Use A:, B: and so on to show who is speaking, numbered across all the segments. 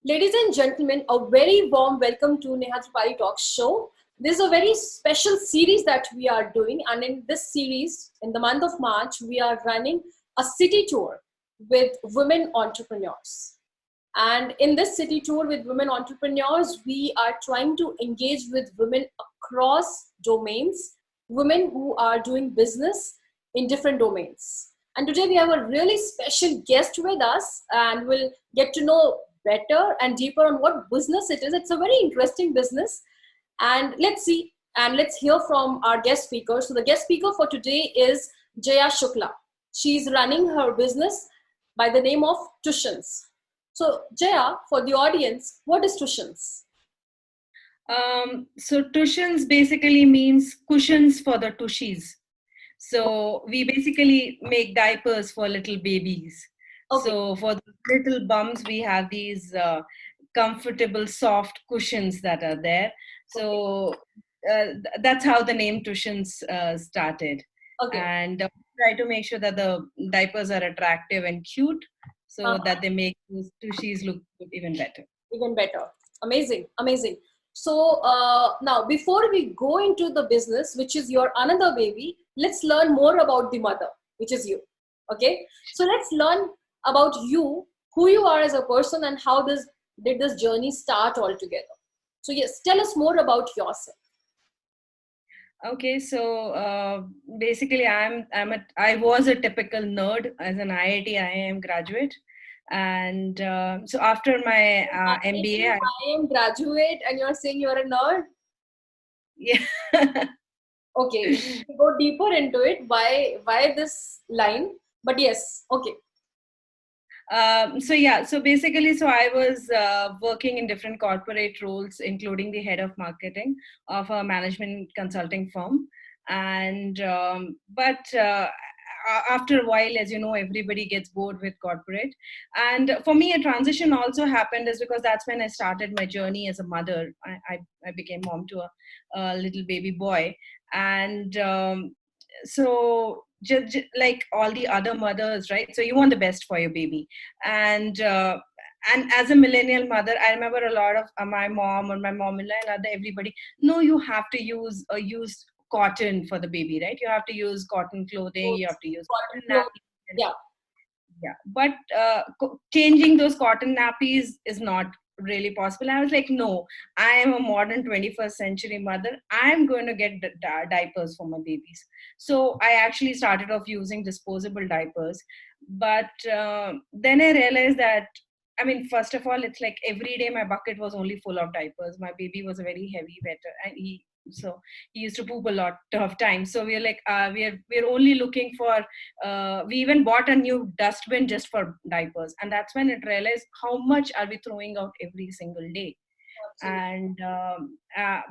A: Ladies and gentlemen, a very warm welcome to Neha Tripathi Talk Show. This is a very special series that we are doing, and in this series, in the month of March, we are running a city tour with women entrepreneurs. And in this city tour with women entrepreneurs, we are trying to engage with women across domains, women who are doing business in different domains. And today we have a really special guest with us, and we'll get to know better and deeper on what business it is. It's a very interesting business. And let's see and let's hear from our guest speaker. So, the guest speaker for today is Jaya Shukla. She's running her business by the name of Tushions. So, Jaya, for the audience, what is Tushions?
B: So Tushions basically means cushions for the tushies. So we basically make diapers for little babies.
A: Okay.
B: So for the little bums, we have these comfortable, soft cushions that are there. So that's how the name Tushions started.
A: Okay.
B: And try to make sure that the diapers are attractive and cute, so that they make those tushies look even better.
A: Even better. Amazing, amazing. So now, before we go into the business, which is your another baby, let's learn more about the mother, which is you. Okay. So let's learn about you, who you are as a person, and how this did this journey start altogether. So yes, tell us more about yourself.
B: Okay, so basically, I was a typical nerd as an IIT IIM graduate, and so after my MBA,
A: I am graduate, and you're saying you're a nerd.
B: yeah.
A: Okay, go deeper into it. Why this line? But yes, okay.
B: So yeah, so basically, so I was working in different corporate roles, including the head of marketing of a management consulting firm. And but after a while, as you know, everybody gets bored with corporate. And for me, a transition also happened, is because that's when I started my journey as a mother. I became mom to a little baby boy, and so just like all the other mothers, right? So you want the best for your baby, and as a millennial mother, I remember a lot of my mom or my mom-in-law and other everybody. No, you have to use cotton for the baby, right? You have to use cotton clothing. You have to use cotton nappies.
A: Yeah.
B: Yeah, but changing those cotton nappies is not really possible. I was like, no, I am a modern 21st century mother. I'm going to get diapers for my babies. So I actually started off using disposable diapers, but then I realized that, I mean, first of all, it's like every day my bucket was only full of diapers. My baby was a very heavy wetter, and he used to poop a lot of times. So we're like, we're only looking for, we even bought a new dustbin just for diapers, and that's when it realized how much are we throwing out every single day.
A: Absolutely.
B: And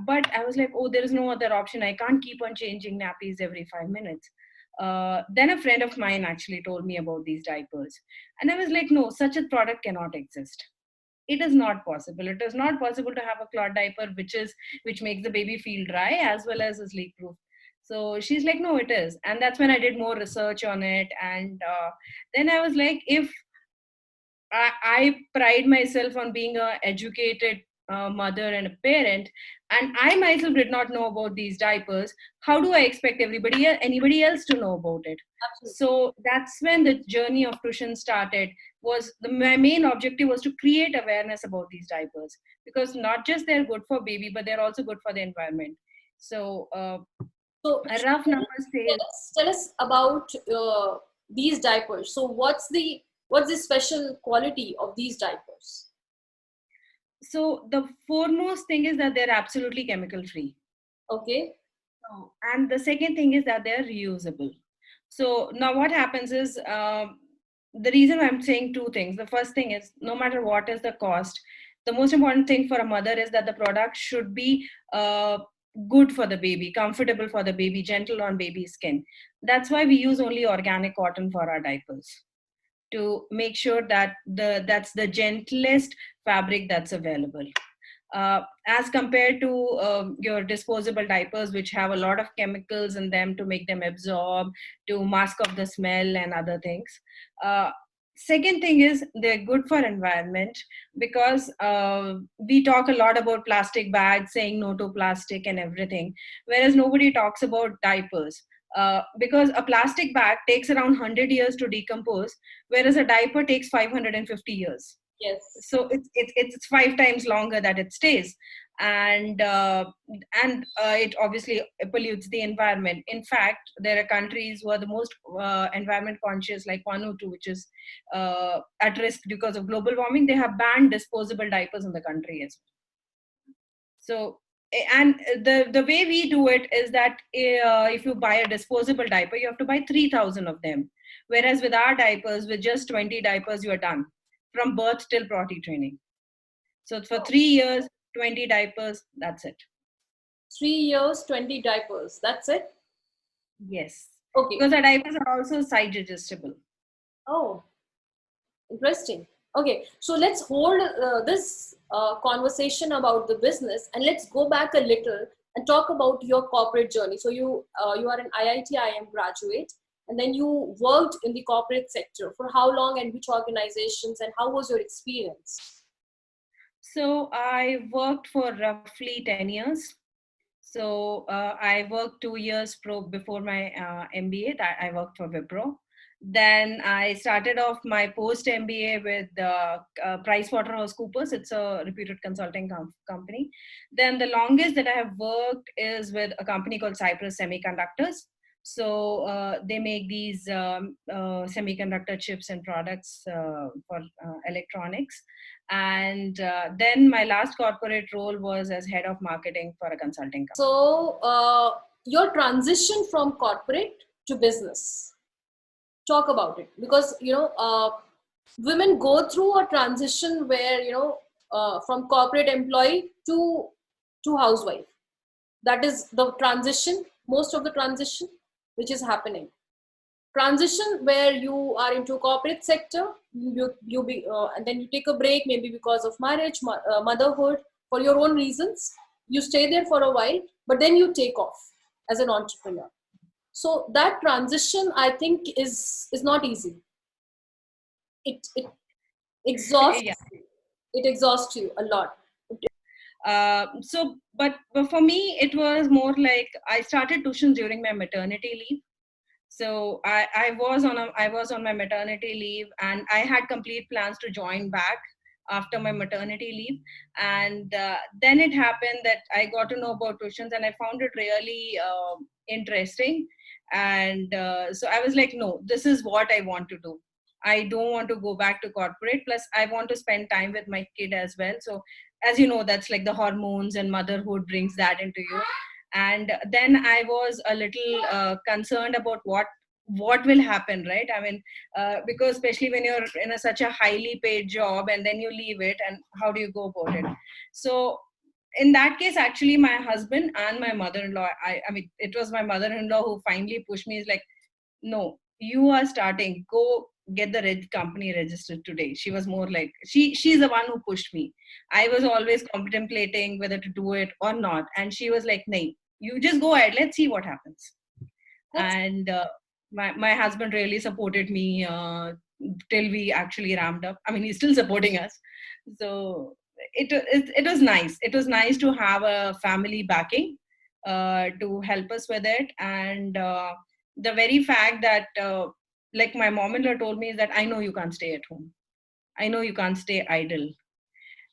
B: but I was like, oh, there is no other option. I can't keep on changing nappies every 5 minutes. Then a friend of mine actually told me about these diapers, and I was like, no, such a product cannot exist. It is not possible. It is not possible to have a cloth diaper which makes the baby feel dry as well as is leak proof. So she's like, no, it is. And that's when I did more research on it. And then I was like, if I pride myself on being a educated mother and a parent, and I myself did not know about these diapers, how do I expect anybody else to know about it?
A: Absolutely.
B: So that's when the journey of tuition started. My main objective was to create awareness about these diapers, because not just they're good for baby, but they're also good for the environment. So
A: So
B: a rough number says,
A: tell us about these diapers. So what's the special quality of these diapers?
B: so the foremost thing is that they're absolutely chemical free.
A: Okay.
B: And the second thing is that they're reusable. So now what happens is, the reason I'm saying two things. The first thing is, no matter what is the cost, the most important thing for a mother is that the product should be good for the baby, comfortable for the baby, gentle on baby skin. That's why we use only organic cotton for our diapers, to make sure that that's the gentlest fabric that's available, as compared to your disposable diapers, which have a lot of chemicals in them to make them absorb, to mask off the smell and other things. Second thing is they're good for environment, because we talk a lot about plastic bags, saying no to plastic and everything, whereas nobody talks about diapers. Because a plastic bag takes around 100 years to decompose, whereas a diaper takes 550 years.
A: Yes.
B: So it's 5 times longer that it stays. And it obviously pollutes the environment. In fact, there are countries who are the most environment conscious, like Vanuatu, which is at risk because of global warming. They have banned disposable diapers in the country as well. So and the way we do it is that if you buy a disposable diaper, you have to buy 3,000 of them, whereas with our diapers, with just 20 diapers, you are done from birth till potty training. So for
A: Oh,
B: 3 years, 20 diapers, that's it.
A: 3 years, 20 diapers. That's it.
B: Yes,
A: Okay.
B: because our diapers are also side adjustable.
A: Oh, interesting. Okay, so let's hold this conversation about the business, and let's go back a little and talk about your corporate journey. So you are an IIT IM graduate, and then you worked in the corporate sector for how long and which organizations, and how was your experience?
B: So I worked for roughly 10 years. So I worked 2 years before my MBA. I worked for Wipro. Then I started off my post MBA with PricewaterhouseCoopers. It's a reputed consulting company. Then the longest that I have worked is with a company called Cypress Semiconductors. So they make these semiconductor chips and products for electronics. And then my last corporate role was as head of marketing for a consulting company.
A: So your transition from corporate to business, talk about it, because women go through a transition where from corporate employee to housewife. That is the transition, most of the transition which is happening. Transition where you are into corporate sector, you be and then you take a break, maybe because of marriage, motherhood, for your own reasons. You stay there for a while, but then you take off as an entrepreneur. So that transition, I think, is not easy. It
B: Yeah.
A: exhausts, it exhausts you a lot.
B: But for me, it was more like I started tuition during my maternity leave. So I was on my maternity leave, and I had complete plans to join back after my maternity leave. And then it happened that I got to know about tuitions, and I found it really interesting. And so I was like, no, this is what I want to do. I don't want to go back to corporate. Plus, I want to spend time with my kid as well. So, as you know, that's like the hormones and motherhood brings that into you. And then I was a little concerned about what will happen, right? I mean, because especially when you're in such a highly paid job and then you leave it, and how do you go about it? So in that case, actually, my husband and my mother-in-law, I mean, it was my mother-in-law who finally pushed me. Is like, no, you are starting, go get the company registered today. She was more like, she's the one who pushed me. I was always contemplating whether to do it or not, and she was like, no, you just go ahead, let's see what happens.
A: That's
B: And my husband really supported me till we actually ramped up. I mean, he's still supporting us. So it was nice. It was nice to have a family backing to help us with it. And the very fact that like my mom-in-law told me is that I know you can't stay at home. I know you can't stay idle.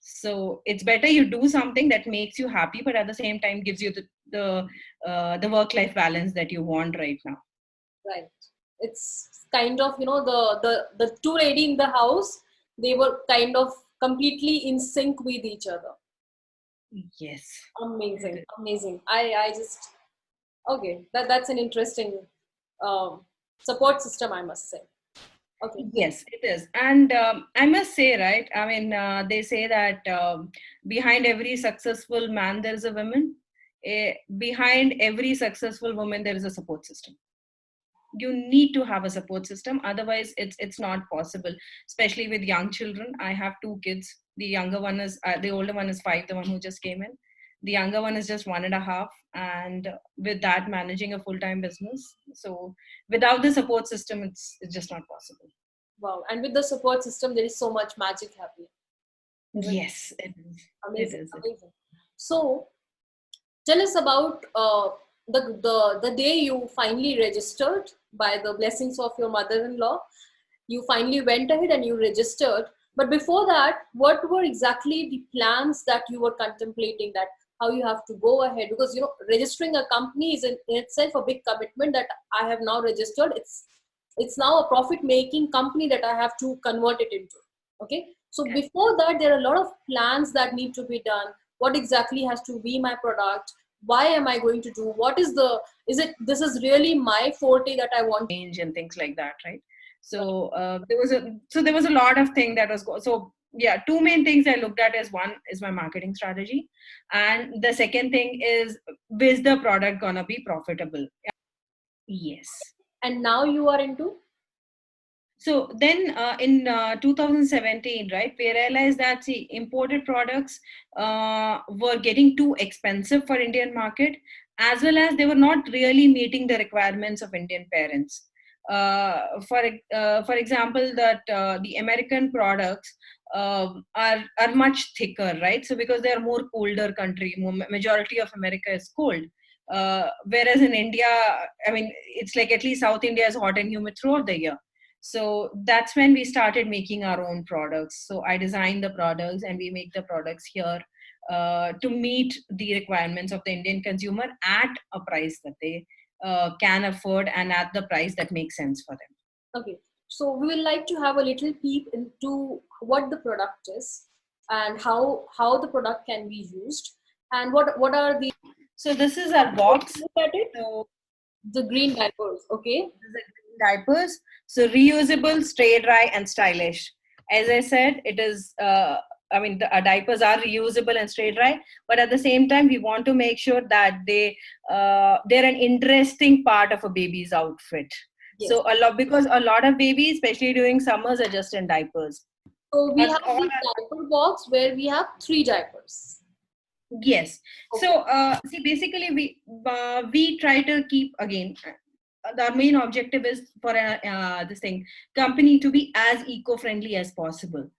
B: So it's better you do something that makes you happy, but at the same time gives you the work-life balance that you want right now.
A: right. It's kind of, the two lady in the house, they were kind of completely in sync with each other.
B: Yes, it
A: Amazing,
B: is.
A: amazing. I just, okay, that's an interesting um, support system, I must say. Okay.
B: Yes, it is. And I must say, right? I mean, they say that behind every successful man, there is a woman. Behind every successful woman, there is a support system. You need to have a support system, otherwise it's not possible, especially with young children. I have two kids. The younger one is the older one is 5, the one who just came in. The younger one is just 1.5, and with that, managing a full-time business. So without the support system, it's just not possible.
A: Wow. And with the support system, there is so much magic happening. Isn't it?
B: Yes, it is. It
A: Amazing,
B: is.
A: amazing. So tell us about the day you finally registered by the blessings of your mother-in-law. You finally went ahead and you registered. But before that, what were exactly the plans that you were contemplating, that how you have to go ahead? Because registering a company is in itself a big commitment that I have now registered. It's now a profit-making company that I have to convert it into. Okay. So before that, there are a lot of plans that need to be done. What exactly has to be my product? Why am I going to do? What is the, is it, this is really my forte that I want?
B: Change and things like that, right? So there was a lot of thing that was so yeah, two main things I looked at is, one is my marketing strategy, and the second thing is the product gonna be profitable? Yes.
A: And now you are into?
B: So then in 2017, right, we realized that, see, imported products were getting too expensive for Indian market, as well as they were not really meeting the requirements of Indian parents. For example, that the American products are much thicker, right? So because they are more colder country, majority of America is cold. Whereas in India, I mean, it's like at least South India is hot and humid throughout the year. So that's when we started making our own products. So I design the products and we make the products here to meet the requirements of the Indian consumer at a price that they can afford and at the price that makes sense for them.
A: Okay. So we will like to have a little peep into what the product is and how the product can be used, and what are the,
B: So this is our
A: let's
B: box.
A: look at it.
B: So
A: The green diapers. Okay.
B: this is diapers. So reusable, stay dry, and stylish. As I said, it is. I mean, our diapers are reusable and stay dry, but at the same time, we want to make sure that they're an interesting part of a baby's outfit.
A: Yes.
B: So because a lot of babies, especially during summers, are just in diapers.
A: So we
B: But
A: have
B: all
A: the diaper box where we have 3 diapers.
B: Yes.
A: Okay.
B: So, see, basically, we try to keep, again. The main objective is for this thing company to be as eco-friendly as possible.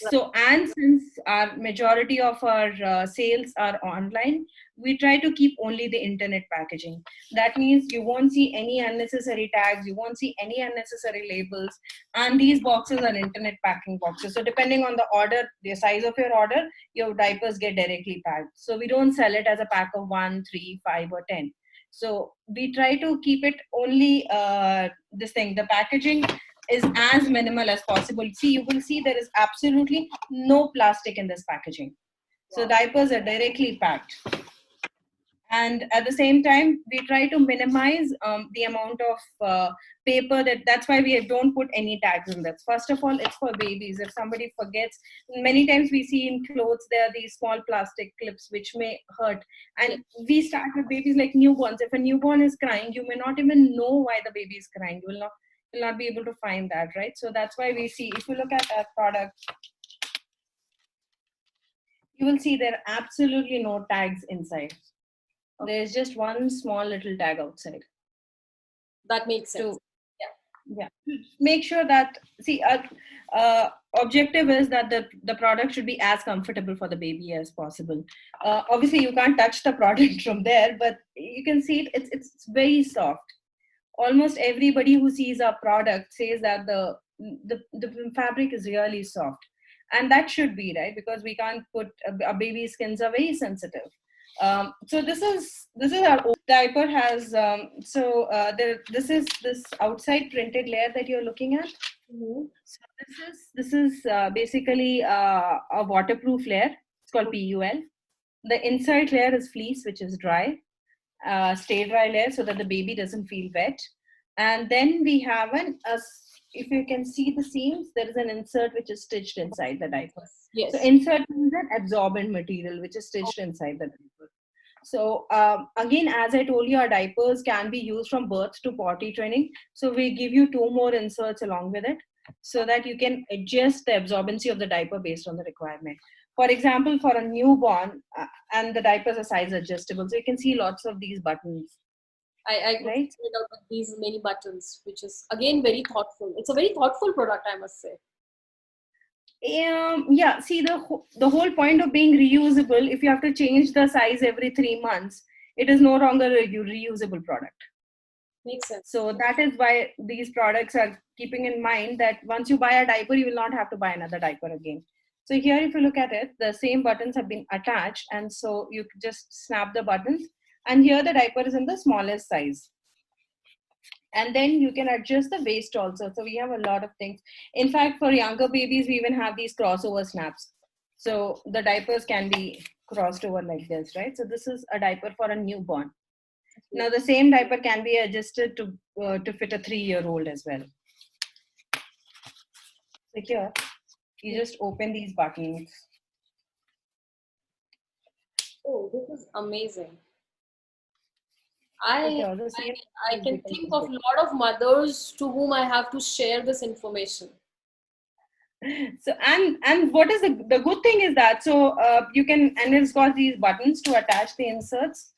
A: Right.
B: So, and since our majority of our sales are online, we try to keep only the internet packaging. That means you won't see any unnecessary tags, you won't see any unnecessary labels, and these boxes are internet packing boxes. So, depending on the order, the size of your order, your diapers get directly packed. So, we don't sell it as a pack of 1, 3, 5, or 10. So we try to keep it only this thing. The packaging is as minimal as possible. See, you will see there is absolutely no plastic in this packaging. So
A: Wow.
B: diapers are directly packed. And at the same time, we try to minimize the amount of paper that's why we don't put any tags in that. First of all, it's for babies. If somebody forgets, many times we see in clothes there are these small plastic clips which may hurt.
A: Yes.
B: And we start with babies like newborns. If a newborn is crying, you may not even know why the baby is crying. You will not be able to find that, right? So that's why we see, if you look at our product, you will see there are absolutely no tags inside. There's just one small little tag outside.
A: That makes sense.
B: To yeah, make sure that, see, objective is that the product should be as comfortable for the baby as possible. Obviously you can't touch the product from there, but you can see it's very soft. Almost everybody who sees our product says that the fabric is really soft, and that should be right, because we can't put a baby's skins are very sensitive. So this is our diaper has this is this outside printed layer that you're looking at.
A: Mm-hmm.
B: So this is basically a waterproof layer. It's called PUL. The inside layer is fleece, which is dry, stay dry layer, so that the baby doesn't feel wet. And then we have if you can see the seams, there is an insert which is stitched inside the diaper.
A: Yes.
B: So insert means an absorbent material which is stitched inside the diaper. So again, as I told you, our diapers can be used from birth to potty training. So we give you 2 more inserts along with it, so that you can adjust the absorbency of the diaper based on the requirement. For example, for a newborn, and the diapers are size adjustable, so you can see lots of these buttons.
A: I could
B: right?
A: figure it out with these many buttons, which is again very thoughtful. It's a very thoughtful product, I must say.
B: Yeah, see, the whole point of being reusable, if you have to change the size every 3 months, it is no longer a reusable product.
A: Makes sense.
B: So that is why these products are keeping in mind that once you buy a diaper, you will not have to buy another diaper again. So here, if you look at it, the same buttons have been attached, and so you just snap the buttons, and here the diaper is in the smallest size. And then you can adjust the waist also. So we have a lot of things. In fact, for younger babies, we even have these crossover snaps. So the diapers can be crossed over like this, right? So this is a diaper for a newborn. Now the same diaper can be adjusted to fit a 3-year-old as well. So here, you just open these buttons.
A: Oh, this is amazing.
B: So
A: I
B: here, the same
A: I can
B: becomes
A: think
B: this
A: of
B: big.
A: a lot of mothers to whom I have to share this information.
B: So and what is the good thing is that you can, and it's got these buttons to attach the inserts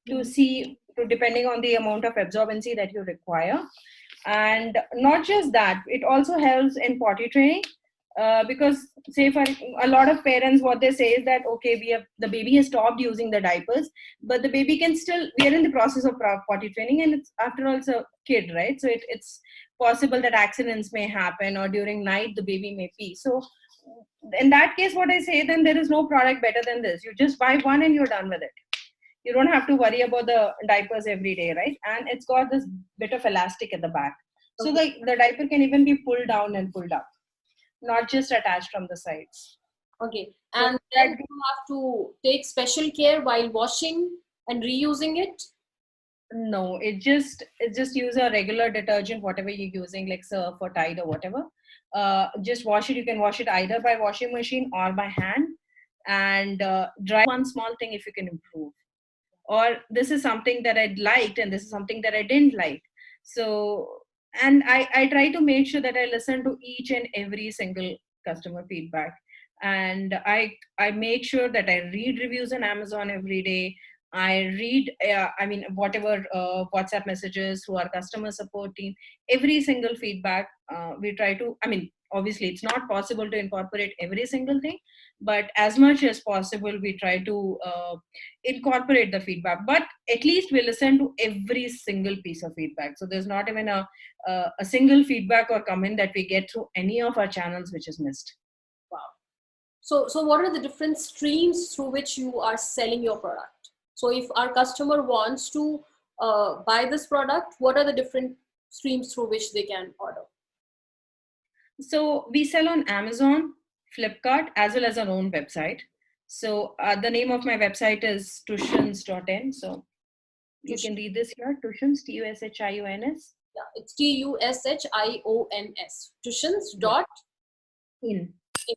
B: to see to depending on the amount of absorbency that you require. And not just that, it also helps in potty training, because say for a lot of parents, what they say is that okay, the baby has stopped using the diapers, but the baby can still, we are in the process of potty training, and it's after all it's a kid, right? So it's possible that accidents may happen, or during night the baby may pee. So in that case, what I say, then there is no product better than this. You just buy one and you're done with it. You don't have to worry about the diapers every day, right? And it's got this bit of elastic at the back, so
A: Okay.
B: the diaper can even be pulled down and pulled up, not just attached from the sides.
A: Okay.
B: So
A: And then
B: that,
A: you have to take special care while washing and reusing it.
B: no, it just use a regular detergent, whatever you're using, like Surf or Tide or whatever. Just wash it. You can wash it either by washing machine or by hand, and dry. One small thing, if you can improve, or this is something that I liked and this is something that I didn't like. So, and I try to make sure that I listen to each and every single customer feedback, and I make sure that I read reviews on Amazon every day. I read, I mean, whatever WhatsApp messages through our customer support team, every single feedback. We try to, I mean, obviously it's not possible to incorporate every single thing, but as much as possible we try to incorporate the feedback. But at least we listen to every single piece of feedback, so there's not even a single feedback or comment that we get through any of our channels which is missed.
A: Wow. So what are the different streams through which you are selling your product? So if our customer wants to buy this product, what are the different streams through which they can order?
B: So we sell on Amazon, Flipkart, as well as our own website. So the name of my website is tushions.in. So you can read this here, Tushions, Tushions.
A: Yeah, it's Tushions. Tushions
B: Yeah,
A: dot
B: in.
A: in.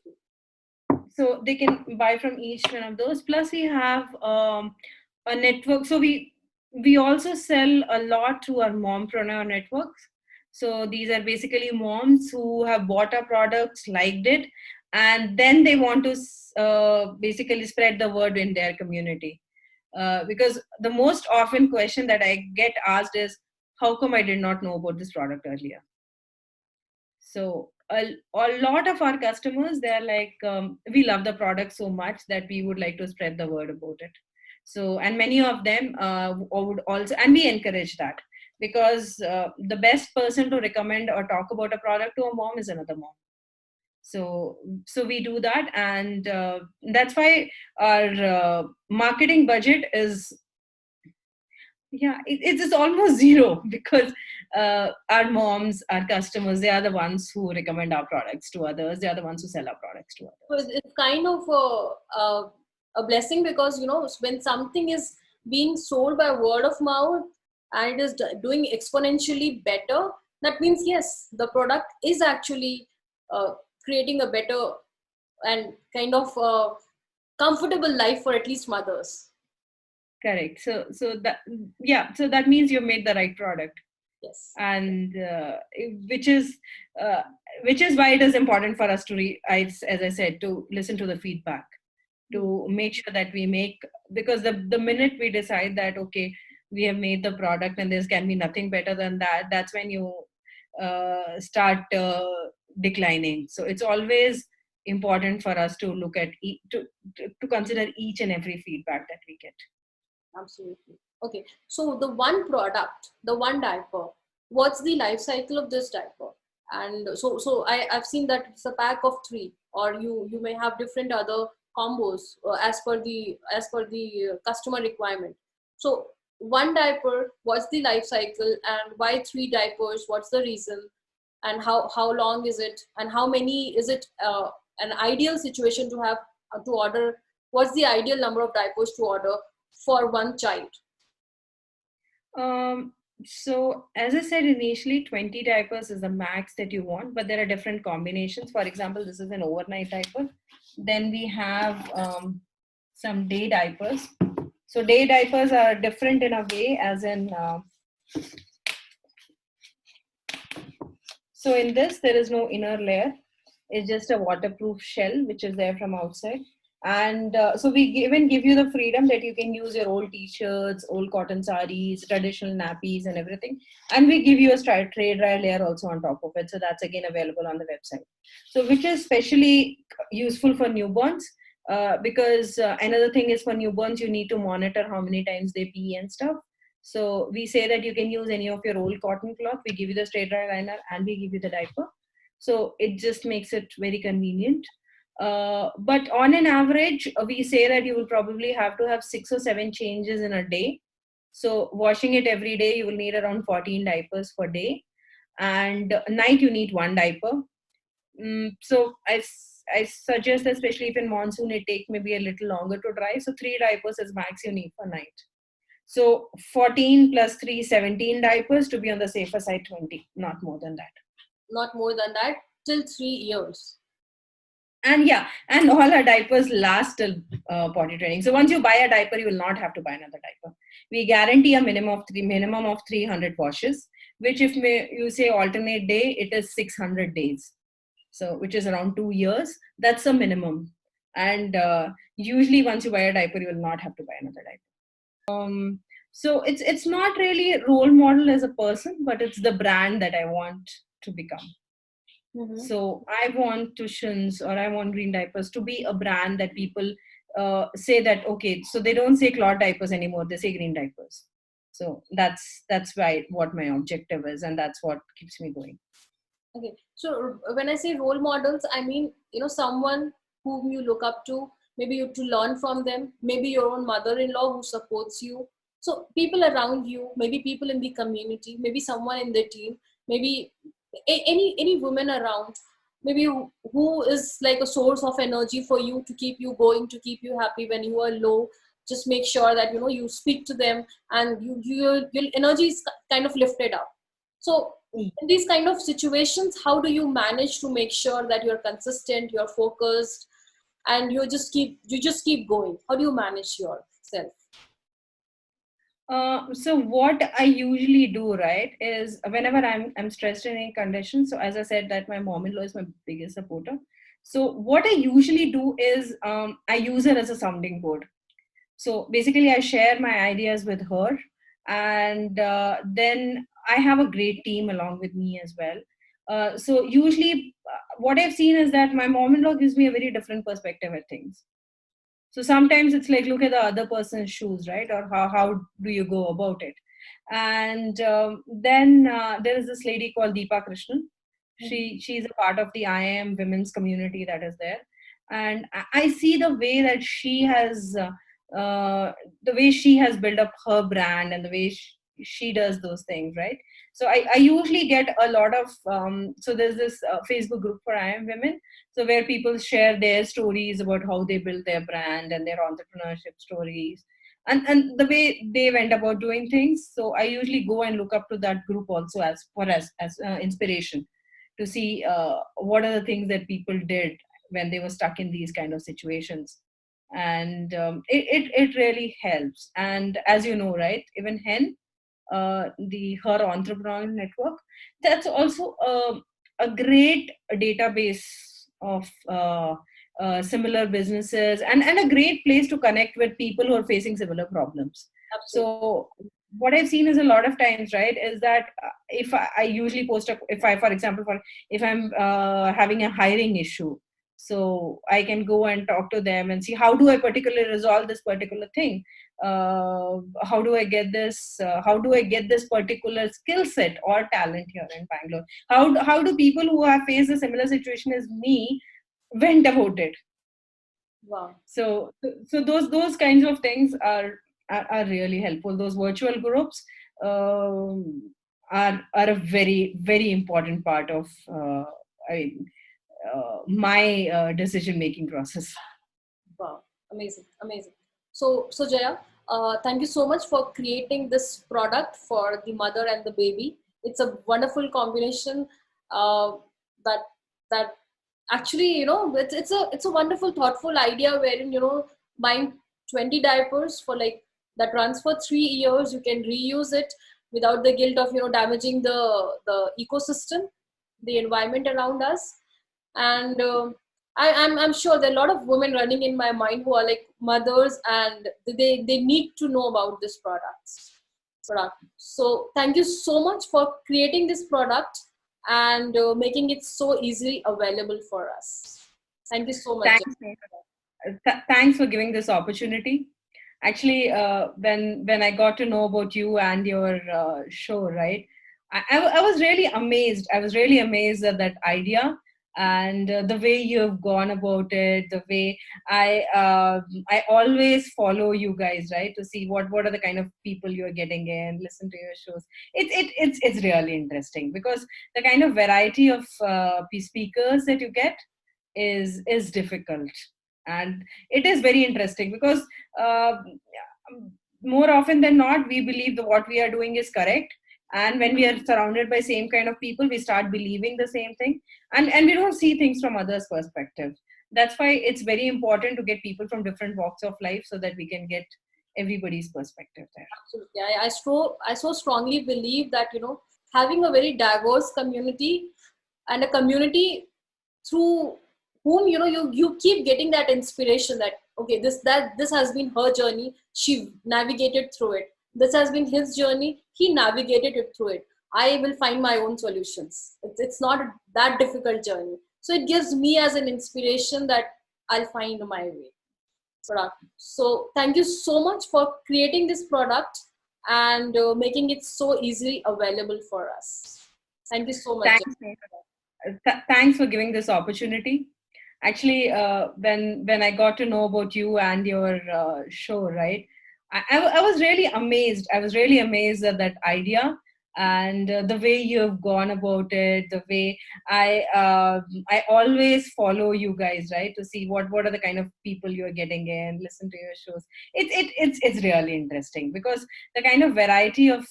B: So they can buy from each one of those. Plus we have a network. So we also sell a lot through our mompreneur networks. So these are basically moms who have bought our products, liked it, and then they want to basically spread the word in their community. Because the most often question that I get asked is, how come I did not know about this product earlier? So a lot of our customers, they're like, we love the product so much that we would like to spread the word about it. So, and many of them would also, and we encourage that, because the best person to recommend or talk about a product to a mom is another mom. So we do that, and that's why our marketing budget is, yeah, it's almost zero, because our moms, our customers, they are the ones who recommend our products to others. They are the ones who sell our products to
A: So
B: others.
A: it's kind of a blessing, because when something is being sold by word of mouth and it is doing exponentially better, that means yes, the product is actually uh, creating a better and kind of comfortable life for at least mothers.
B: Correct. So that, yeah, so that means you made the right product,
A: Yes.
B: and which is uh, which is why it is important for us to as I said, to listen to the feedback,
A: Hmm.
B: to make sure that we make, because the minute we decide that okay, we have made the product and there can be nothing better than that, that's when you start declining. So it's always important for us to look at to consider each and every feedback that we get.
A: Absolutely. Okay. So the one product, the one diaper, what's the life cycle of this diaper? And I've seen that it's a pack of three, or you may have different other combos as per the customer requirement. So one diaper, what's the life cycle, and why three diapers? What's the reason, and how long is it, and how many is it? An ideal situation to have to order. What's the ideal number of diapers to order for one child?
B: Um, so as I said initially, 20 diapers is the max that you want, but there are different combinations. For example, this is an overnight diaper. Then we have some day diapers. So day diapers are different in a way, as in, so in this, there is no inner layer. It's just a waterproof shell, which is there from outside. And so we even give you the freedom that you can use your old t-shirts, old cotton sarees, traditional nappies and everything. And we give you a tray dry layer also on top of it. So that's again available on the website. So which is especially useful for newborns, because another thing is for newborns, you need to monitor how many times they pee and stuff. So we say that you can use any of your old cotton cloth. We give you the straight dry liner and we give you the diaper. So it just makes it very convenient. But on an average, we say that you will probably have to have 6 or 7 changes in a day. So washing it every day, you will need around 14 diapers per day. And night, you need one diaper. So I suggest, especially if in monsoon, it take maybe a little longer to dry. So 3 diapers is max you need for night. So 14 plus 3, 17 diapers, to be on the safer side, 20, not more than that.
A: Not more than that, till 3 years.
B: And yeah, and all our diapers last till potty training. So once you buy a diaper, you will not have to buy another diaper. We guarantee a minimum of 300 washes, which if you say alternate day, it is 600 days. So which is around 2 years. That's a minimum. And usually once you buy a diaper, you will not have to buy another diaper. So it's not really a role model as a person, but it's the brand that I want to become.
A: Mm-hmm.
B: So I want Tushions or I want Green Diapers to be a brand that people say that, okay, so they don't say cloth diapers anymore, they say green diapers. So that's why what my objective is, and that's what keeps me going.
A: Okay, so when I say role models, I mean, someone whom you look up to, maybe you to learn from them, maybe your own mother-in-law who supports you. So people around you, maybe people in the community, maybe someone in the team, maybe any woman around, maybe who is like a source of energy for you, to keep you going, to keep you happy when you are low. Just make sure that you speak to them, and your energy is kind of lifted up. So in these kind of situations, how do you manage to make sure that you're consistent, you're focused, and you just keep going? How do you manage yourself?
B: So what I usually do, right, is whenever I'm stressed in any condition. So as I said, that my mom-in-law is my biggest supporter. So what I usually do is I use her as a sounding board. So basically, I share my ideas with her, and then I have a great team along with me as well. So usually, what I've seen is that my mom-in-law gives me a very different perspective at things. So sometimes it's like, look at the other person's shoes, right? Or how do you go about it? And then there is this lady called Deepa Krishnan. She's a part of the IIM women's community that is there, and I see the way that the way she has built up her brand and the way she does those things, right? So I usually get a lot of so there's this Facebook group for IIM women, so where people share their stories about how they built their brand and their entrepreneurship stories, and the way they went about doing things. So I usually go and look up to that group also as inspiration to see what are the things that people did when they were stuck in these kind of situations. And it really helps. And as you know, right, even hen the her entrepreneurial network, that's also a great database of similar businesses, and a great place to connect with people who are facing similar problems.
A: Absolutely.
B: So what I've seen is a lot of times, right, is that if I usually post if I, for example, if I'm having a hiring issue, so I can go and talk to them and see how do I particularly resolve this particular thing. How do I get this? How do I get this particular skill set or talent here in Bangalore? How do people who have faced a similar situation as me went about it?
A: Wow.
B: So those kinds of things are really helpful. Those virtual groups are a very important part of I mean, my decision making process.
A: Wow, amazing, amazing. So Jaya, thank you so much for creating this product for the mother and the baby. It's a wonderful combination uh, that that actually, it's a wonderful, thoughtful idea wherein buying 20 diapers for like that runs for 3 years, you can reuse it without the guilt of damaging the ecosystem, the environment around us. And I'm sure there are a lot of women running in my mind who are like mothers, and they need to know about this product. So thank you so much for creating this product and making it so easily available for us. Thank you so much.
B: Thanks, thanks for giving this opportunity. Actually, when I got to know about you and your show, right, I was really amazed. I was really amazed at that idea and the way you have gone about it. The way I always follow you guys, right, to see what are the kind of people you are getting in, listen to your shows. It's really interesting because the kind of variety of speakers that you get is difficult, and it is very interesting because uh, more often than not we believe that what we are doing is correct, and when we are surrounded by same kind of people we start believing the same thing, and we don't see things from others perspective. That's why it's very important to get people from different walks of life so that we can get everybody's perspective there.
A: Absolutely. I so strongly believe that having a very diverse community, and a community through whom you keep getting that inspiration that okay, this has been her journey, she navigated through it. This has been his journey, he navigated it through it. I will find my own solutions. It's not that difficult journey, so it gives me as an inspiration that I'll find my way. Product. So thank you so much for creating this product and making it so easily available for us. Thank you so much.
B: Thanks, thanks for giving this opportunity. Actually, when I got to know about you and your show, right, I was really amazed. I was really amazed at that idea and the way you have gone about it. The way I always follow you guys, right, to see what are the kind of people you are getting in, listen to your shows. It's really interesting because the kind of variety of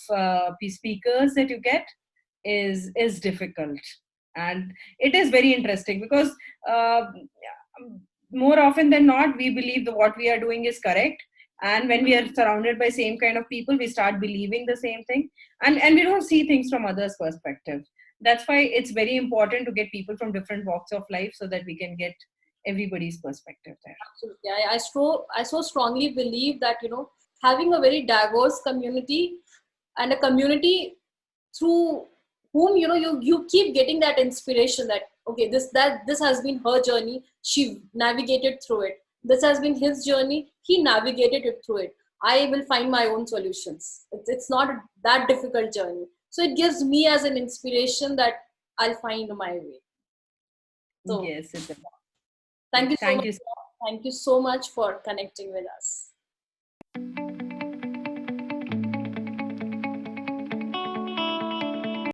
B: speakers that you get is difficult, and it is very interesting because uh, more often than not we believe that what we are doing is correct, and when we are surrounded by same kind of people we start believing the same thing, and we don't see things from others perspective. That's why it's very important to get people from different walks of life so that we can get everybody's perspective there.
A: Absolutely. I so strongly believe that having a very diverse community, and a community through whom you keep getting that inspiration that okay, this has been her journey, she navigated through it. This has been his journey, he navigated it through it. I will find my own solutions. It's not that difficult journey, so it gives me as an inspiration that I'll find my way. So
B: Yes, it's a
A: thank you so
B: thank
A: much.
B: you.
A: Thank you so much for connecting with us.